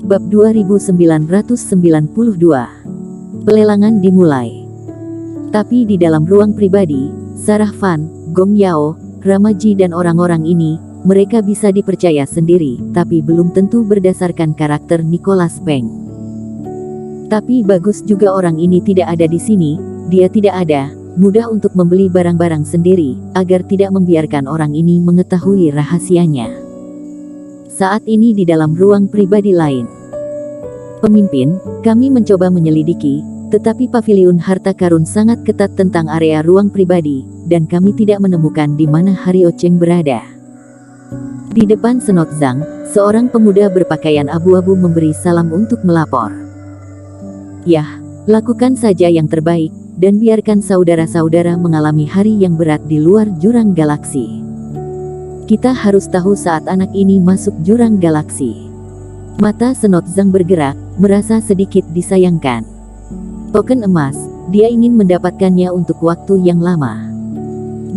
Bab 2992. Pelelangan dimulai. Tapi di dalam ruang pribadi, Sarah Fan, Gong Yao, Ramaji dan orang-orang ini, mereka bisa dipercaya sendiri, tapi belum tentu berdasarkan karakter Nicholas Peng. Tapi bagus juga orang ini tidak ada di sini, dia tidak ada, mudah untuk membeli barang-barang sendiri, agar tidak membiarkan orang ini mengetahui rahasianya. Saat ini di dalam ruang pribadi lain. Pemimpin, kami mencoba menyelidiki, tetapi paviliun harta karun sangat ketat tentang area ruang pribadi, dan kami tidak menemukan di mana Harry Ocheng berada. Di depan Senot Zhang, seorang pemuda berpakaian abu-abu memberi salam untuk melapor. Yah, lakukan saja yang terbaik, dan biarkan saudara-saudara mengalami hari yang berat di luar jurang galaksi. Kita harus tahu saat anak ini masuk jurang galaksi. Mata Senot Zhang bergerak, merasa sedikit disayangkan. Token emas, dia ingin mendapatkannya untuk waktu yang lama.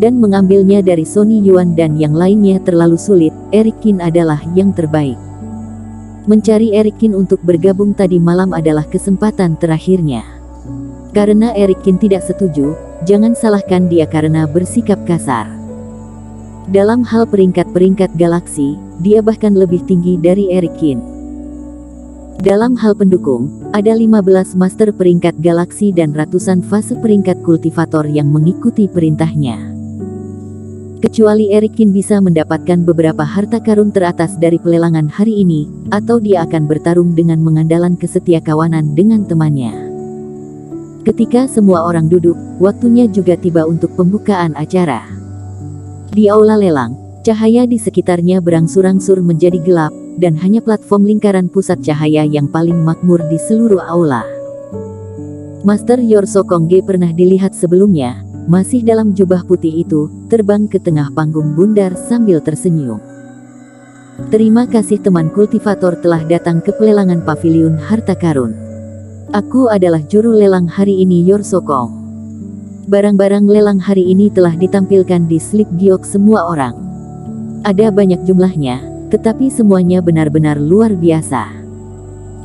Dan mengambilnya dari Sony Yuan dan yang lainnya terlalu sulit, Eric Qin adalah yang terbaik. Mencari Eric Qin untuk bergabung tadi malam adalah kesempatan terakhirnya. Karena Eric Qin tidak setuju, jangan salahkan dia karena bersikap kasar. Dalam hal peringkat-peringkat galaksi, dia bahkan lebih tinggi dari Eric Qin. Dalam hal pendukung, ada 15 master peringkat galaksi dan ratusan fase peringkat kultivator yang mengikuti perintahnya. Kecuali Eric Qin bisa mendapatkan beberapa harta karun teratas dari pelelangan hari ini, atau dia akan bertarung dengan mengandalkan kesetiakawanan dengan temannya. Ketika semua orang duduk, waktunya juga tiba untuk pembukaan acara. Di aula lelang, cahaya di sekitarnya berangsur-angsur menjadi gelap, dan hanya platform lingkaran pusat cahaya yang paling makmur di seluruh aula. Master Yor Sokongge pernah dilihat sebelumnya, masih dalam jubah putih itu, terbang ke tengah panggung bundar sambil tersenyum. Terima kasih teman kultivator telah datang ke pelelangan paviliun harta karun. Aku adalah juru lelang hari ini Yor Sokong. Barang-barang lelang hari ini telah ditampilkan di slip giok semua orang. Ada banyak jumlahnya, tetapi semuanya benar-benar luar biasa.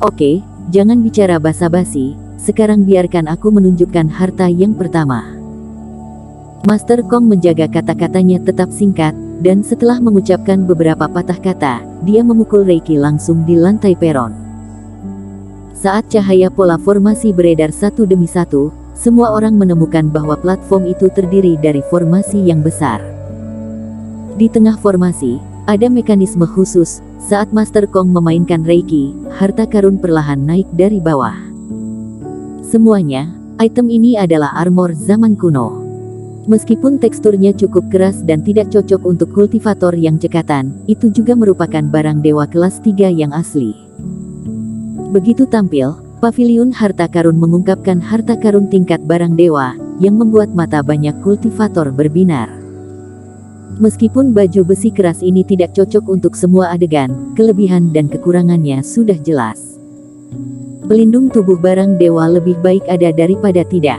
Oke, jangan bicara basa-basi, sekarang biarkan aku menunjukkan harta yang pertama. Master Kong menjaga kata-katanya tetap singkat, dan setelah mengucapkan beberapa patah kata, dia memukul Reiki langsung di lantai peron. Saat cahaya pola formasi beredar satu demi satu, semua orang menemukan bahwa platform itu terdiri dari formasi yang besar. Di tengah formasi, ada mekanisme khusus, saat Master Kong memainkan Reiki, harta karun perlahan naik dari bawah. Semuanya, item ini adalah armor zaman kuno. Meskipun teksturnya cukup keras dan tidak cocok untuk kultivator yang cekatan, itu juga merupakan barang dewa kelas 3 yang asli. Begitu tampil, paviliun harta karun mengungkapkan harta karun tingkat barang dewa, yang membuat mata banyak kultivator berbinar. Meskipun baju besi keras ini tidak cocok untuk semua adegan, kelebihan dan kekurangannya sudah jelas. Pelindung tubuh barang dewa lebih baik ada daripada tidak.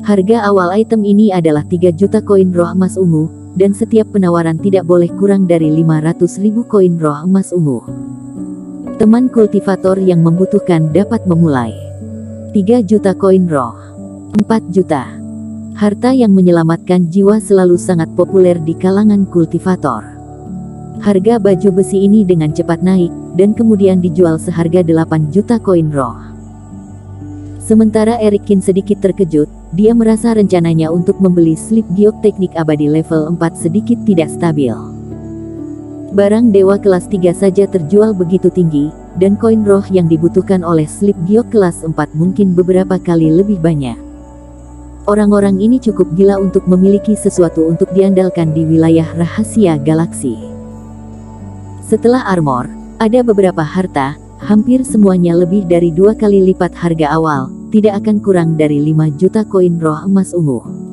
Harga awal item ini adalah 3 juta koin roh emas ungu, dan setiap penawaran tidak boleh kurang dari 500.000 koin roh emas ungu. Teman kultivator yang membutuhkan dapat memulai. 3 juta koin roh. 4 juta. Harta yang menyelamatkan jiwa selalu sangat populer di kalangan kultivator. Harga baju besi ini dengan cepat naik, dan kemudian dijual seharga 8 juta koin roh. Sementara Eric Qin sedikit terkejut, dia merasa rencananya untuk membeli slip giok teknik abadi level 4 sedikit tidak stabil. Barang dewa kelas 3 saja terjual begitu tinggi, dan koin roh yang dibutuhkan oleh slip giok kelas 4 mungkin beberapa kali lebih banyak. Orang-orang ini cukup gila untuk memiliki sesuatu untuk diandalkan di wilayah rahasia galaksi. Setelah armor, ada beberapa harta, hampir semuanya lebih dari 2 kali lipat harga awal, tidak akan kurang dari 5 juta koin roh emas ungu.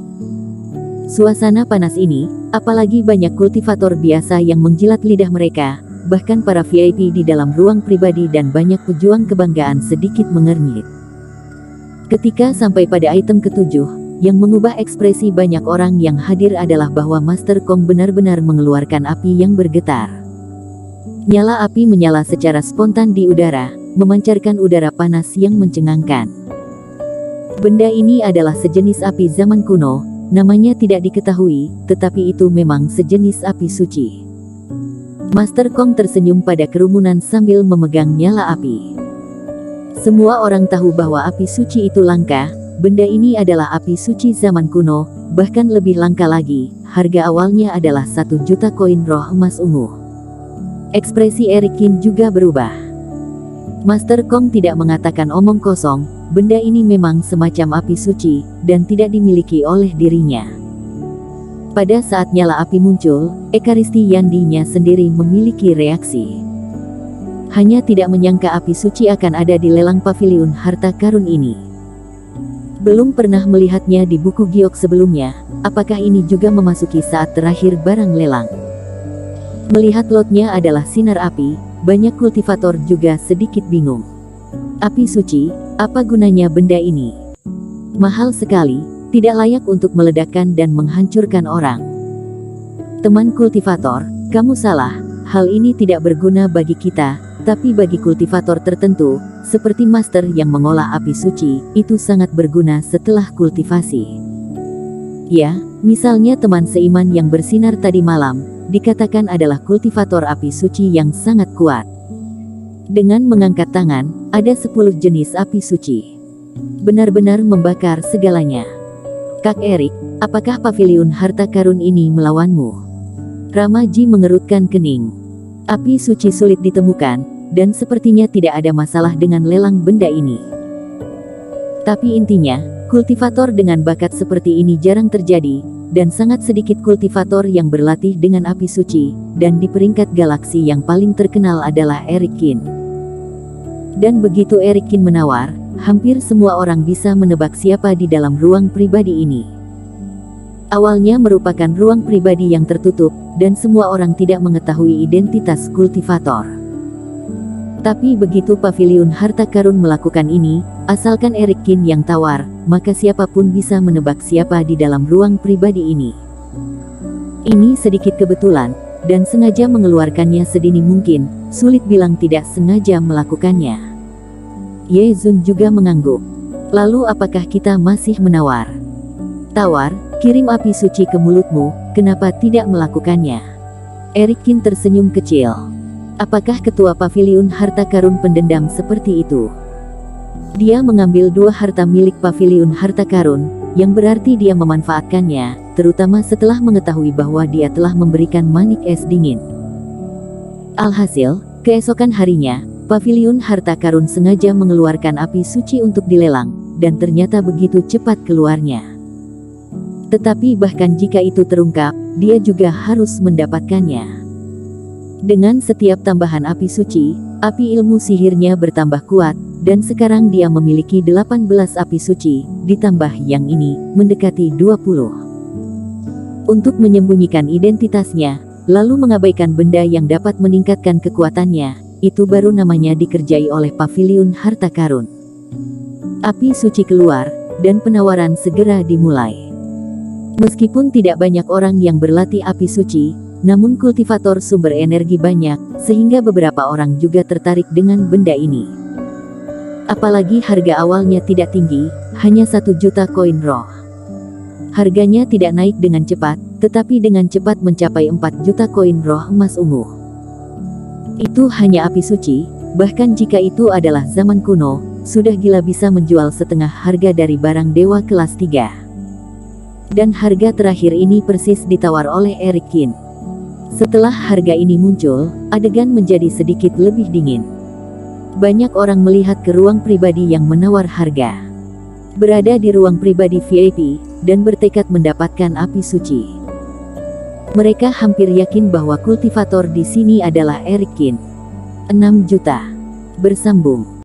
Suasana panas ini, apalagi banyak kultivator biasa yang menjilat lidah mereka, bahkan para VIP di dalam ruang pribadi dan banyak pejuang kebanggaan sedikit mengernyit. Ketika sampai pada item ketujuh, yang mengubah ekspresi banyak orang yang hadir adalah bahwa Master Kong benar-benar mengeluarkan api yang bergetar. Nyala api menyala secara spontan di udara, memancarkan udara panas yang mencengangkan. Benda ini adalah sejenis api zaman kuno, namanya tidak diketahui, tetapi itu memang sejenis api suci. Master Kong tersenyum pada kerumunan sambil memegang nyala api. Semua orang tahu bahwa api suci itu langka, benda ini adalah api suci zaman kuno, bahkan lebih langka lagi, harga awalnya adalah 1 juta koin roh emas ungu. Ekspresi Eric Kin juga berubah. Master Kong tidak mengatakan omong kosong, benda ini memang semacam api suci, dan tidak dimiliki oleh dirinya. Pada saat nyala api muncul, Ekaristi Yandinya sendiri memiliki reaksi. Hanya tidak menyangka api suci akan ada di lelang paviliun harta karun ini. Belum pernah melihatnya di buku giok sebelumnya, apakah ini juga memasuki saat terakhir barang lelang? Melihat lotnya adalah sinar api, banyak kultivator juga sedikit bingung. Api suci, apa gunanya benda ini? Mahal sekali, tidak layak untuk meledakkan dan menghancurkan orang. Teman kultivator, kamu salah, hal ini tidak berguna bagi kita, tapi bagi kultivator tertentu, seperti master yang mengolah api suci, itu sangat berguna setelah kultivasi. Ya, misalnya teman seiman yang bersinar tadi malam, dikatakan adalah kultivator api suci yang sangat kuat. Dengan mengangkat tangan, ada 10 jenis api suci. Benar-benar membakar segalanya. Kak Erik, apakah paviliun harta karun ini melawanmu? Ramaji mengerutkan kening. Api suci sulit ditemukan, dan sepertinya tidak ada masalah dengan lelang benda ini. Tapi intinya, kultivator dengan bakat seperti ini jarang terjadi, dan sangat sedikit kultivator yang berlatih dengan api suci, dan di peringkat galaksi yang paling terkenal adalah Eric Kin. Dan begitu Eric Kin menawar, hampir semua orang bisa menebak siapa di dalam ruang pribadi ini. Awalnya merupakan ruang pribadi yang tertutup, dan semua orang tidak mengetahui identitas kultivator. Tapi begitu paviliun harta karun melakukan ini, asalkan Eric Kin yang tawar, maka siapapun bisa menebak siapa di dalam ruang pribadi ini. Ini sedikit kebetulan, dan sengaja mengeluarkannya sedini mungkin, sulit bilang tidak sengaja melakukannya. Ye Zun juga mengangguk. Lalu apakah kita masih menawar? Tawar, kirim api suci ke mulutmu, kenapa tidak melakukannya? Eric Kin tersenyum kecil. Apakah ketua paviliun harta karun pendendam seperti itu? Dia mengambil 2 harta milik paviliun harta karun, yang berarti dia memanfaatkannya, terutama setelah mengetahui bahwa dia telah memberikan manik es dingin. Alhasil, keesokan harinya, paviliun harta karun sengaja mengeluarkan api suci untuk dilelang, dan ternyata begitu cepat keluarnya. Tetapi bahkan jika itu terungkap, dia juga harus mendapatkannya. Dengan setiap tambahan api suci, api ilmu sihirnya bertambah kuat, dan sekarang dia memiliki 18 api suci, ditambah yang ini, mendekati 20. Untuk menyembunyikan identitasnya, lalu mengabaikan benda yang dapat meningkatkan kekuatannya, itu baru namanya dikerjai oleh paviliun harta karun. Api suci keluar, dan penawaran segera dimulai. Meskipun tidak banyak orang yang berlatih api suci, namun kultivator sumber energi banyak, sehingga beberapa orang juga tertarik dengan benda ini. Apalagi harga awalnya tidak tinggi, hanya 1 juta koin roh. Harganya tidak naik dengan cepat, tetapi dengan cepat mencapai 4 juta koin roh emas ungu. Itu hanya api suci, bahkan jika itu adalah zaman kuno, sudah gila bisa menjual setengah harga dari barang dewa kelas 3. Dan harga terakhir ini persis ditawar oleh Eric Kin. Setelah harga ini muncul, adegan menjadi sedikit lebih dingin. Banyak orang melihat ke ruang pribadi yang menawar harga. Berada di ruang pribadi VIP, dan bertekad mendapatkan api suci. Mereka hampir yakin bahwa kultivator di sini adalah Eric Kin. 6 juta. Bersambung.